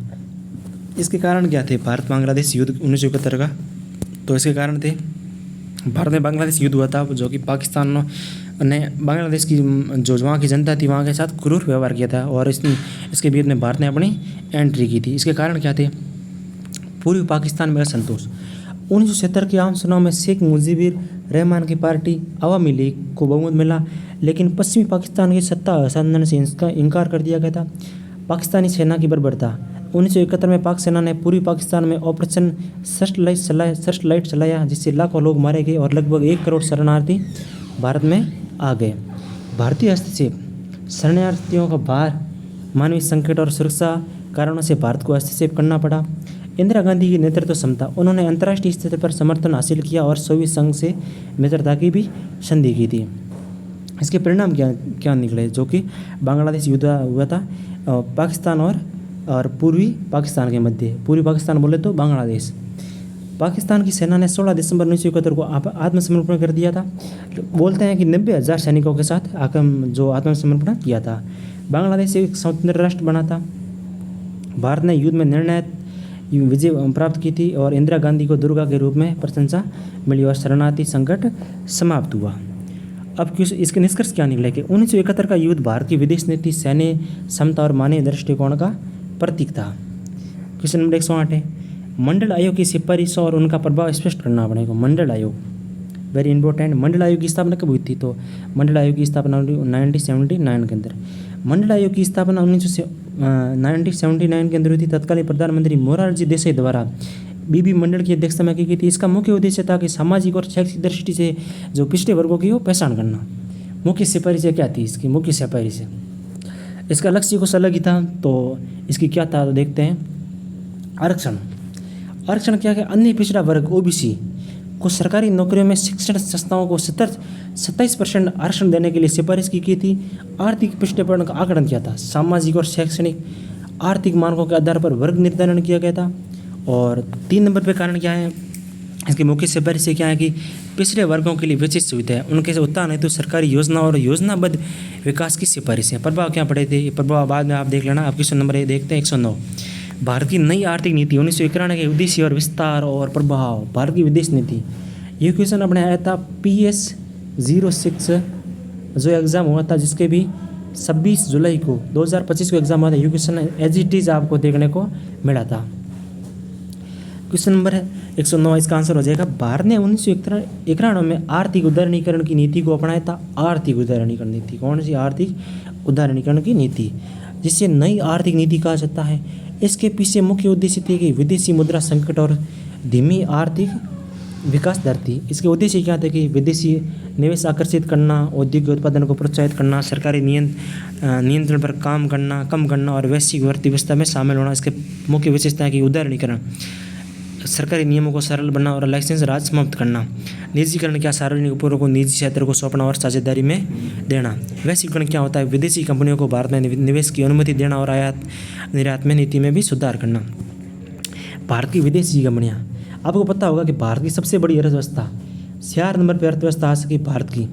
इसके कारण क्या थे? भारत बांग्लादेश युद्ध 1971 का, तो इसके कारण थे भारत में बांग्लादेश युद्ध हुआ था, जो कि पाकिस्तान ने बांग्लादेश की जो वहाँ की जनता थी वहाँ के साथ क्रूर व्यवहार किया था, और इसके बीच में भारत ने अपनी एंट्री की थी। इसके कारण क्या थे? पूर्वी पाकिस्तान में असंतोष। 1970 के आम चुनाव में शेख मुजीबुर रहमान की पार्टी अवामी लीग को बहुमत मिला, लेकिन पश्चिमी पाकिस्तान की सत्ता हस्तांतरण से इसका इनकार कर दिया गया था। पाकिस्तानी सेना की बर्बरता। 1971 में पाक सेना ने पूर्वी पाकिस्तान में ऑपरेशन सर्च लाइट चलाया, जिससे लाखों लोग मारे गए और लगभग 1 करोड़ शरणार्थी भारत में आ गए। भारतीय हस्तक्षेप। शरणार्थियों का भार, मानवीय संकट और सुरक्षा कारणों से भारत को हस्तक्षेप करना पड़ा। इंदिरा गांधी की नेतृत्व क्षमता। उन्होंने अंतर्राष्ट्रीय स्तर पर समर्थन हासिल किया और सोवियत संघ से मित्रता की भी संधि की थी। इसके परिणाम क्या निकले, जो कि बांग्लादेश युद्ध हुआ था पाकिस्तान और पूर्वी पाकिस्तान के मध्य। पूर्वी पाकिस्तान बोले तो बांग्लादेश। पाकिस्तान की सेना ने 16 दिसंबर 1971 को आत्मसमर्पण कर दिया था। बोलते हैं कि 90,000 सैनिकों के साथ आत्मसमर्पण किया था। बांग्लादेश एक स्वतंत्र राष्ट्र बना था। भारत ने युद्ध में निर्णायक विजय प्राप्त की थी और इंदिरा गांधी को दुर्गा के रूप में प्रशंसा मिली और शरणार्थी संकट समाप्त हुआ। अब इसके निष्कर्ष क्या निकले कि 1971 का युद्ध भारत की विदेश नीति, सैन्य क्षमता और मानवीय दृष्टिकोण का प्रतीक था। क्वेश्चन नंबर 108 है, मंडल आयोग की सिफारिशों और उनका प्रभाव स्पष्ट करना पड़ेगा। मंडल आयोग वेरी इंपॉर्टेंट। मंडल आयोग की स्थापना कब हुई थी? तो मंडल आयोग की स्थापना 1979 के अंदर। मंडल आयोग की स्थापना 1979 के अंदर हुई थी। तत्कालीन प्रधानमंत्री मोरारजी देसाई द्वारा बीबी मंडल की अध्यक्षता में की गई थी। इसका मुख्य उद्देश्य था कि सामाजिक और शैक्षिक दृष्टि से जो पिछड़े वर्गों की हो पहचान करना। मुख्य सिफारिशें क्या थी? इसकी मुख्य सिफारिशें, इसका लक्ष्य कुछ अलग ही था। तो इसकी क्या था तो देखते हैं। आरक्षण। आरक्षण क्या है? अन्य पिछड़ा वर्ग ओबीसी को सरकारी नौकरियों में शिक्षण संस्थाओं को 27% आरक्षण देने के लिए सिफारिश की गई थी। आर्थिक पिछड़ेपन का आकलन किया था। सामाजिक और शैक्षणिक आर्थिक मानकों के आधार पर वर्ग निर्धारण किया गया था। और 3 नंबर पे कारण क्या है? इसकी मुख्य सिफारिश क्या है कि पिछड़े वर्गों के लिए विशिष्ट सुविधा है, उनके उत्थान हेतु सरकारी योजना और योजनाबद्ध विकास की सिफारिशें। प्रभाव क्या पड़े थे? प्रभाव बाद में आप देख लेना। आप क्वेश्चन नंबर देखते हैं 109। भारत की नई आर्थिक नीति 1991 के उद्देश्य और विस्तार और प्रभाव। भारत की विदेश नीति, ये क्वेश्चन अपने आया था PS06 जो एग्ज़ाम हुआ था, जिसके भी 26 जुलाई को 2025 को एग्ज़ाम हुआ था। ये क्वेश्चन एज इट इज आपको देखने को मिला था। क्वेश्चन नंबर 109 इसका आंसर हो जाएगा। भारत ने 1991 में आर्थिक उदारीकरण की नीति को अपनाया था। आर्थिक उदारीकरण नीति कौन सी? आर्थिक उदारीकरण की नीति, जिसे नई आर्थिक नीति कहा जाता है। इसके पीछे मुख्य उद्देश्य थे कि विदेशी मुद्रा संकट और धीमी आर्थिक विकास दर थी। इसके उद्देश्य क्या थे कि विदेशी निवेश आकर्षित करना, औद्योगिक उत्पादन को प्रोत्साहित करना, सरकारी नियंत्रण पर कम करना और वैश्विक अर्थव्यवस्था में शामिल होना। इसके मुख्य विशेषता है कि उदारीकरण, सरकारी नियमों को सरल बनाना और लाइसेंस राज समाप्त करना। निजीकरण क्या? सार्वजनिक उपक्रमों को निजी क्षेत्र को सौंपना और साझेदारी में देना। वैश्वीकरण क्या होता है? विदेशी कंपनियों को भारत में निवेश की अनुमति देना और आयात निर्यात में नीति में भी सुधार करना। भारत की विदेशी कंपनियां, आपको पता होगा कि भारत की सबसे बड़ी अर्थव्यवस्था 4 नंबर पर अर्थव्यवस्था आ सकी भारत की।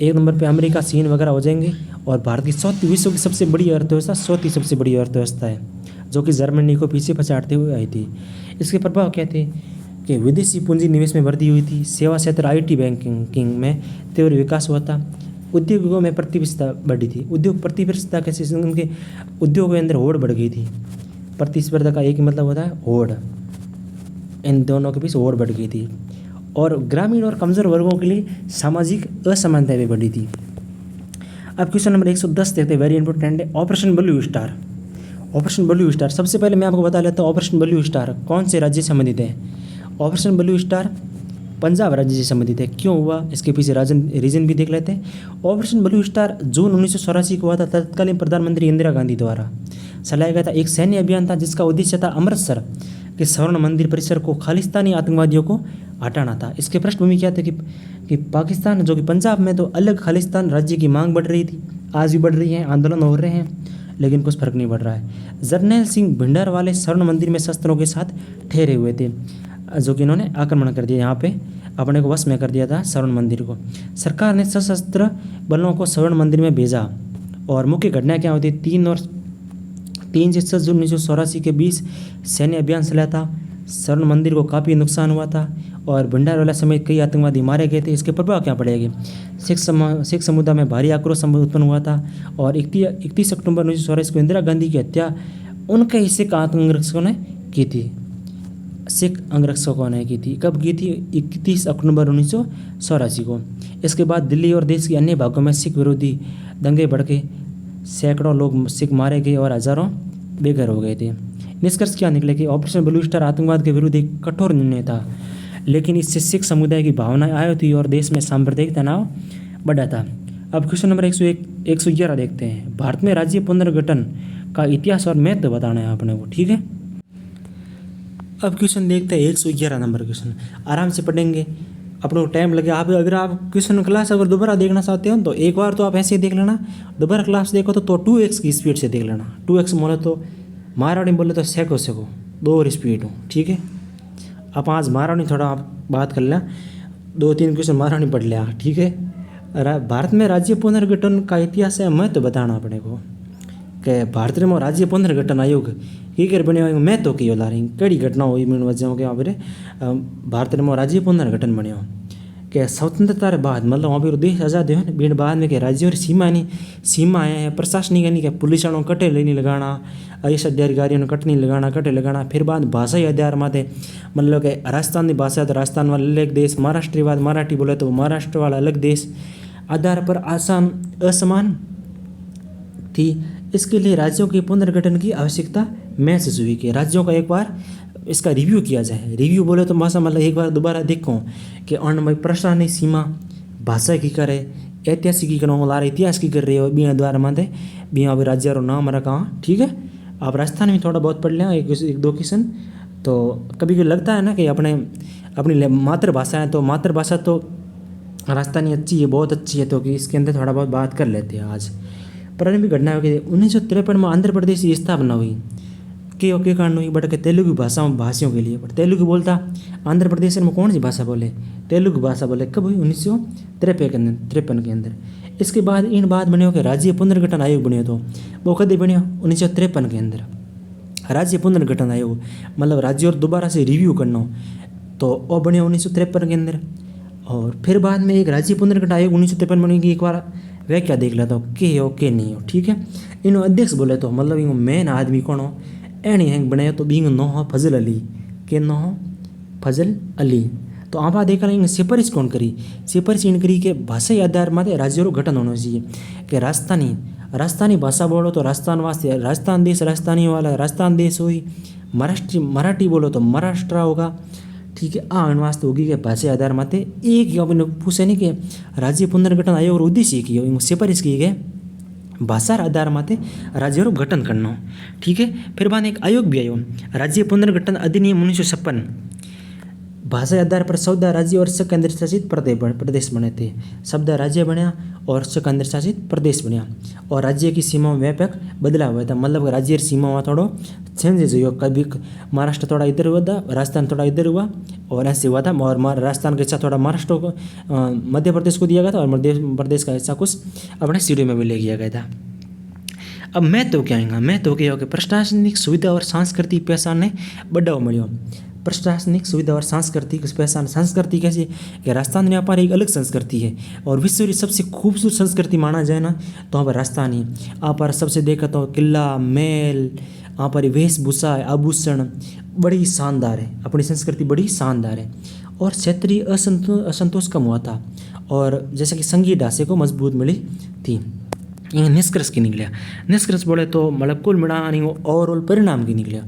1 नंबर पर अमेरिका, चीन वगैरह हो जाएंगे। और भारत की विश्व की सबसे बड़ी अर्थव्यवस्था, चौथी सबसे बड़ी अर्थव्यवस्था है, जो कि जर्मनी को पीछे पछाड़ते हुए आई थी। इसके प्रभाव क्या थे कि विदेशी पूंजी निवेश में वृद्धि हुई थी। सेवा क्षेत्र IT बैंकिंग में तीव्र विकास हुआ था। उद्योगों में प्रतिस्पर्धा बढ़ी थी। उद्योग प्रतिस्पर्धा कैसे? उनके उद्योगों के अंदर होड़ बढ़ गई थी। प्रतिस्पर्धा का एक ही मतलब होता है होड़, इन दोनों के बीच होड़ बढ़ गई थी। और ग्रामीण और कमज़ोर वर्गों के लिए सामाजिक असमानता भी बढ़ी थी। अब क्वेश्चन नंबर 110 देखते हैं, वेरी इंपॉर्टेंट है। Operation blue star. Operation blue star, सबसे पहले मैं आपको बता लेता हूँ ऑपरेशन ब्लू स्टार कौन से राज्य से संबंधित है। ऑपरेशन ब्लू स्टार पंजाब राज्य से संबंधित है। क्यों हुआ, इसके पीछे रीजन भी देख लेते हैं। ऑपरेशन ब्लू स्टार जून 1984 को हुआ था। तत्कालीन प्रधानमंत्री इंदिरा गांधी द्वारा चलाया गया था। एक सैन्य अभियान था जिसका उद्देश्य था अमृतसर के स्वर्ण मंदिर परिसर को खालिस्तानी आतंकवादियों को हटाना था। इसके पृष्ठभूमि क्या थे कि पाकिस्तान, जो कि पंजाब में तो अलग खालिस्तान राज्य की मांग बढ़ रही थी, आज भी बढ़ रही है, आंदोलन हो रहे हैं, लेकिन कुछ फर्क नहीं पड़ रहा है। जरनैल सिंह भिंडरावाले स्वर्ण मंदिर में शस्त्रों के साथ ठहरे हुए थे, जो कि इन्होंने आक्रमण कर दिया, यहाँ पे अपने को वश में कर दिया था स्वर्ण मंदिर को। सरकार ने सशस्त्र बलों को स्वर्ण मंदिर में भेजा और मुख्य घटनाएं क्या होती? 3 से 6 जून 1984 के बीच सैन्य अभियान चलाया था। स्वर्ण मंदिर को काफ़ी नुकसान हुआ था और भिंडरावाला समेत कई आतंकवादी मारे गए थे। इसके प्रभाव क्या पड़ेगी? सिख समुदाय में भारी आक्रोश उत्पन्न हुआ था और 31 अक्टूबर 1984 को इंदिरा गांधी की हत्या उनके ही सिख अंगरक्षकों ने की थी। सिख अंगरक्षकों ने की थी। कब की थी? 31 अक्टूबर 1984 को। इसके बाद दिल्ली और देश के अन्य भागों में सिख विरोधी दंगे भड़के। सैकड़ों लोग सिख मारे गए और हज़ारों बेघर हो गए थे। निष्कर्ष क्या निकले कि ऑपरेशन ब्लू स्टार आतंकवाद के विरुद्ध एक कठोर निर्णय था, लेकिन इससे सिख समुदाय की भावनाएं आहत हुई और देश में सांप्रदायिक तनाव बढ़ा था। अब क्वेश्चन नंबर 111 देखते हैं। भारत में राज्य पुनर्गठन का इतिहास और महत्व बताना है आपने को, ठीक है। अब क्वेश्चन देखते हैं 111 नंबर क्वेश्चन, आराम से पढ़ेंगे, अपने को टाइम लगे। आप अगर आप क्वेश्चन क्लास अगर दोबारा देखना चाहते हो तो एक बार तो आप ऐसे ही देख लेना, दोबारा क्लास देखो तो 2x की स्पीड से देख लेना। 2x बोले तो मारवाड़ी बोले तो सेको 2 और स्पीड हो, ठीक है। आप आज मारवाड़ी थोड़ा आप बात कर लें, 2-3 क्वेश्चन मारवाड़ी पढ़ लिया, ठीक है। भारत में राज्य पुनर्गठन का इतिहास है महत्व बताना अपने को कि भारत में राज्य पुनर्गठन आयोग कर बने महत्व की ला रही कड़ी घटना हुई मीन वजह के वहाँ पर भारत में राज्य पुनर्गठन बने कि स्वतंत्रता के बाद मतलब वहाँ पर देश आज़ाद हो बीन बाद में के राज्यों की सीमा आए हैं प्रशासनिक यानी कि पुलिस वालों कटे नहीं लगाना, ऐसा अधिकारियों कटे नहीं लगाना। फिर बाद भाषाई आधार माते मतलब कि राजस्थानी भाषा तो राजस्थान वाला अलग देश, महाराष्ट्र बाद मराठी बोले तो महाराष्ट्र वाला अलग देश आधार पर असमान थी। इसके लिए राज्यों के पुनर्गठन की आवश्यकता महसूस हुई कि राज्यों का एक बार इसका रिव्यू किया जाए। रिव्यू बोले तो भाषा मतलब एक बार दोबारा देखो कि अन्न प्रशासनिक सीमा भाषा की करे, ऐतिहासिक की करो ला इतिहास की कर रही हो बिना द्वारा माते बिना अभी राज्य और नाम रखा, ठीक है। आप राजस्थान में थोड़ा बहुत पढ़ लें एक दो क्वेश्चन, तो कभी कभी लगता है ना कि अपनी मातृभाषा है तो मातृभाषा तो राजस्थानी अच्छी है, बहुत अच्छी है, तो कि इसके अंदर थोड़ा बहुत बात कर लेते हैं आज। प्रारंभिक घटना हो गई 1953 में आंध्र प्रदेश की स्थापना हुई के कारण हुई बट के तेलुगु भाषियों के लिए। बट तेलुगु बोलता आंध्र प्रदेश में कौन सी भाषा बोले, तेलुगु भाषा बोले। कब हुई 1953 के अंदर। इसके बाद इन बाद बने हो कि राज्य पुनर्गठन आयोग बने तो वो कभी बने 1953 के अंदर। राज्य पुनर्गठन आयोग मतलब राज्य और दोबारा से रिव्यू करना तो वो बने 1953 के अंदर। और फिर बाद में एक राज्य पुनर्गठन आयोग 1953 बनेगी। एक बार वह क्या देख लेता हो के हो के नहीं हो, ठीक है। इन अध्यक्ष बोले तो मतलब इन मेन आदमी कौन हो एनी हैंग बने तो बींग नो हो फजल अली के नो हो फजल अली। तो आप देखा इन सिफारिश कौन करी, सिफारिश इन करी के भाषाई आधार माते राज्यों गठन होना चाहिए कि राजस्थानी भाषा बोलो तो राजस्थान वास्ते राजस्थान देश राजस्थानी वाला राजस्थान देश हुई, मराठी बोलो तो महाराष्ट्र होगा, ठीक है। आन वास्ते होगी कि भाषा आधार माते एक अपने पूछे नहीं कि राज्य पुनर्गठन आयोग उद्देश्य की हो सिफारिश की गए भाषा आधार माते राज्य गठन करना, ठीक है। फिर बाद एक आयोग भी आयो राज्य पुनर्गठन अधिनियम 1956 भाषा आधार पर 14 राज्य और 6 केंद्र शासित प्रदेश बने थे। 14 राज्य बनया और 6 केंद्र शासित प्रदेश बनया और राज्य की सीमा में व्यापक बदलाव हुआ था। मतलब राज्य की सीमा में थोड़ा चेंजेस हुआ, कभी महाराष्ट्र थोड़ा इधर हुआ था, राजस्थान थोड़ा इधर हुआ और ऐसे हुआ था। और राजस्थान का हिस्सा थोड़ा महाराष्ट्र को मध्य प्रदेश को दिया गया था और मध्य प्रदेश का हिस्सा कुछ अपने सीढ़ी में भी ले लिया गया था। अब महत्व क्या आएगा, महत्व क्या होगा प्रशासनिक सुविधा और सांस्कृतिक पहचान ने बढ़ावा मिलो। प्रशासनिक सुविधा और सांस्कृतिक पहचान, संस्कृति कैसी कि राजस्थान में यहाँ पर एक अलग संस्कृति है और विश्व की सबसे खूबसूरत संस्कृति माना जाए ना तो यहाँ पर राजस्थान ही। यहाँ पर सबसे देखा तो किला महल, यहाँ पर वेशभूषा आभूषण बड़ी शानदार है, अपनी संस्कृति बड़ी शानदार है। और क्षेत्रीय असंतोष कम हुआ था और जैसे कि संघीय ढांचे को मजबूत मिली थी। ये निष्कर्ष की निकला, निष्कर्ष बोले तो मतलब कुल मिलाकर ओवरऑल परिणाम की निकला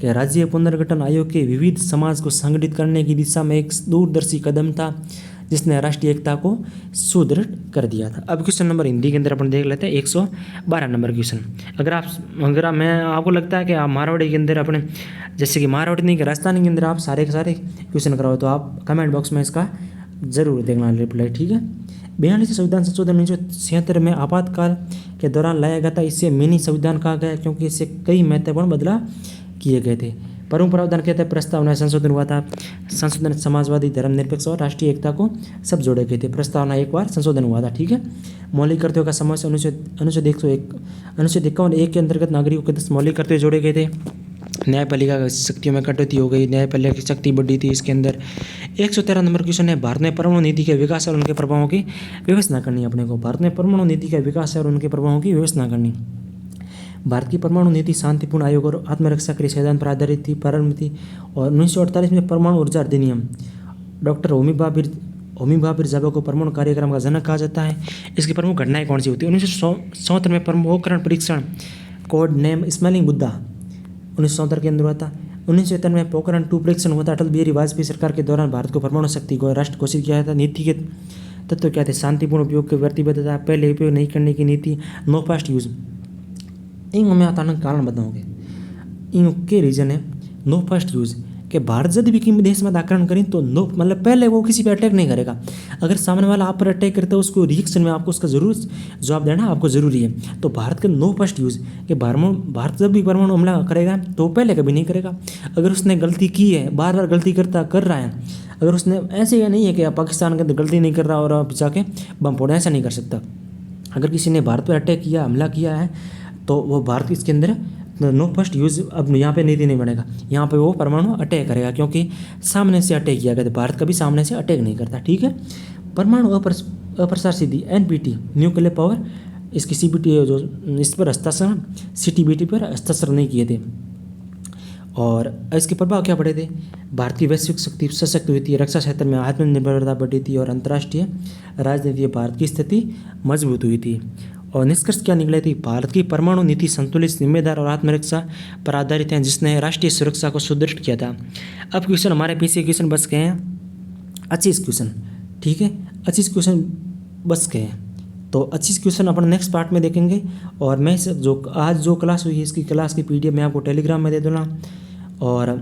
कि राज्य पुनर्गठन आयोग के विविध समाज को संगठित करने की दिशा में एक दूरदर्शी कदम था जिसने राष्ट्रीय एकता को सुदृढ़ कर दिया था। अब क्वेश्चन नंबर हिंदी के अंदर अपन देख लेते हैं 112 नंबर क्वेश्चन। अगर मैं आपको लगता है कि आप मारवाड़ी के अंदर अपने जैसे कि मारवाड़ी नहीं कि राजस्थानी के अंदर आप सारे के सारे क्वेश्चन कराओ तो आप कमेंट बॉक्स में इसका जरूर देखना रिप्लाई, ठीक है। 42 संविधान संशोधन 1976 में आपातकाल के दौरान लाया गया था। इससे मिनी संविधान कहा गया क्योंकि इससे कई महत्वपूर्ण बदलाव किए गए थे। परम प्रावधान कहते हैं प्रस्तावना संशोधन हुआ था। संशोधन समाजवादी धर्मनिरपेक्ष और राष्ट्रीय एकता को सब जोड़े गए थे। प्रस्तावना एक बार संशोधन हुआ था, ठीक है। मौलिक कर्तव्यों का समावेश अनुच्छेद 151 के अंतर्गत नागरिकों के 10 मौलिक कर्तव्य जोड़े गए थे। न्यायपालिका शक्तियों में कटौती हो गई, न्यायपालिका की शक्ति बढ़ी थी। इसके अंदर 113 नंबर क्वेश्चन है भारत में परमाणु नीति के विकास और उनके प्रभावों की विवेचना करनी। अपने को भारत में परमाणु नीति का विकास और उनके प्रभावों की विवेचना करनी। भारत की परमाणु नीति शांतिपूर्ण आयोग और आत्मरक्षा के सिद्धांत पर आधारित थी, प्रारंभ थी। और 1948 में परमाणु ऊर्जा अधिनियम डॉक्टर होमी भाभा होमी भाभा जावा को परमाणु कार्यक्रम का जनक कहा जाता है। इसकी प्रमुख घटनाएं कौन सी होती है? 1977 में पोखरण परीक्षण, कोड नेम स्मेलिंग बुद्धा 1977 के अंदर हुआ था। 1973 में पोखरण 2 परीक्षण हुआ था। अटल बिहारी वाजपेयी सरकार के दौरान भारत को परमाणु शक्ति को राष्ट्र घोषित किया था। नीति के तत्व क्या थे? शांतिपूर्ण उपयोग की प्रतिबद्धता, पहले उपयोग नहीं करने की नीति, नो फास्ट यूज। इन में आता कारण बताओगे, इनके रीजन है नो फर्स्ट यूज़ कि भारत जब भी किसी देश में आक्रमण करें तो नो मतलब पहले वो किसी पे अटैक नहीं करेगा। अगर सामने वाला आप पर अटैक करता है उसको रिएक्शन में आपको उसका जरूर जवाब देना आपको ज़रूरी है। तो भारत के नो फर्स्ट यूज़ कि भारत जब भी परमाणु हमला करेगा तो पहले कभी नहीं करेगा। अगर उसने गलती की है, बार बार गलती कर रहा है, अगर उसने ऐसे या नहीं है कि पाकिस्तान के अंदर गलती नहीं कर रहा और आप जाके बम फोड़ा, ऐसा नहीं कर सकता। अगर किसी ने भारत पर अटैक किया, हमला किया है तो वो भारत इसके अंदर नो फर्स्ट यूज़ अब यहाँ पे नीति नहीं बनेगा, यहाँ पे वो परमाणु अटैक करेगा क्योंकि सामने से अटैक किया गया। भारत कभी सामने से अटैक नहीं करता, ठीक है। परमाणु अप्रसार सिद्धि NPT न्यूक्लियर पावर, इसकी CPT जो इस पर हस्ताक्षर CTBT पर हस्ताक्षर नहीं किए थे। और इसके प्रभाव क्या पड़े थे? भारत की वैश्विक शक्ति सशक्त हुई थी, रक्षा क्षेत्र में आत्मनिर्भरता बढ़ी थी और अंतर्राष्ट्रीय राजनीति भारत की स्थिति मजबूत हुई थी। और निष्कर्ष क्या निकले थे? भारत की परमाणु नीति संतुलित, जिम्मेदार और आत्मरक्षा पर आधारित है, जिसने राष्ट्रीय सुरक्षा को सुदृढ़ किया था। अब क्वेश्चन हमारे पीछे क्वेश्चन बच गए हैं 25 क्वेश्चन, ठीक है, 25 क्वेश्चन बच गए हैं। तो 25 क्वेश्चन अपन नेक्स्ट पार्ट में देखेंगे। और मैं जो आज जो क्लास हुई है इसकी क्लास की PDF मैं आपको टेलीग्राम में दे दूँगा। और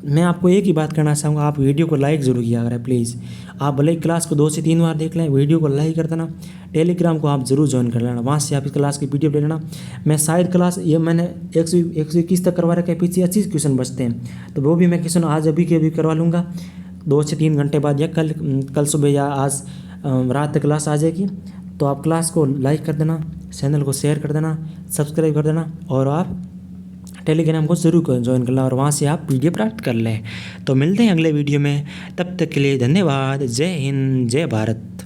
मैं आपको एक ही बात करना चाहूँगा, आप वीडियो को लाइक ज़रूर किया करें प्लीज़। आप भले ही क्लास को 2 से 3 बार देख लें, वीडियो को लाइक कर देना। टेलीग्राम को आप ज़रूर ज्वाइन कर लेना, वहाँ से आप इस क्लास की PDF ले लेना। मैं शायद क्लास ये मैंने 121 तक करवा रखा है, पीछे 25 क्वेश्चन बचते हैं तो वो भी मैं क्वेश्चन आज अभी के अभी करवा लूँगा। 2 से 3 घंटे बाद या कल सुबह या आज रात तक क्लास आ जाएगी। तो आप क्लास को लाइक कर देना, चैनल को शेयर कर देना, सब्सक्राइब कर देना और आप टेलीग्राम को ज़रूर ज्वाइन कर लें और वहाँ से आप PDF प्राप्त कर लें। तो मिलते हैं अगले वीडियो में, तब तक के लिए धन्यवाद। जय हिंद, जय भारत।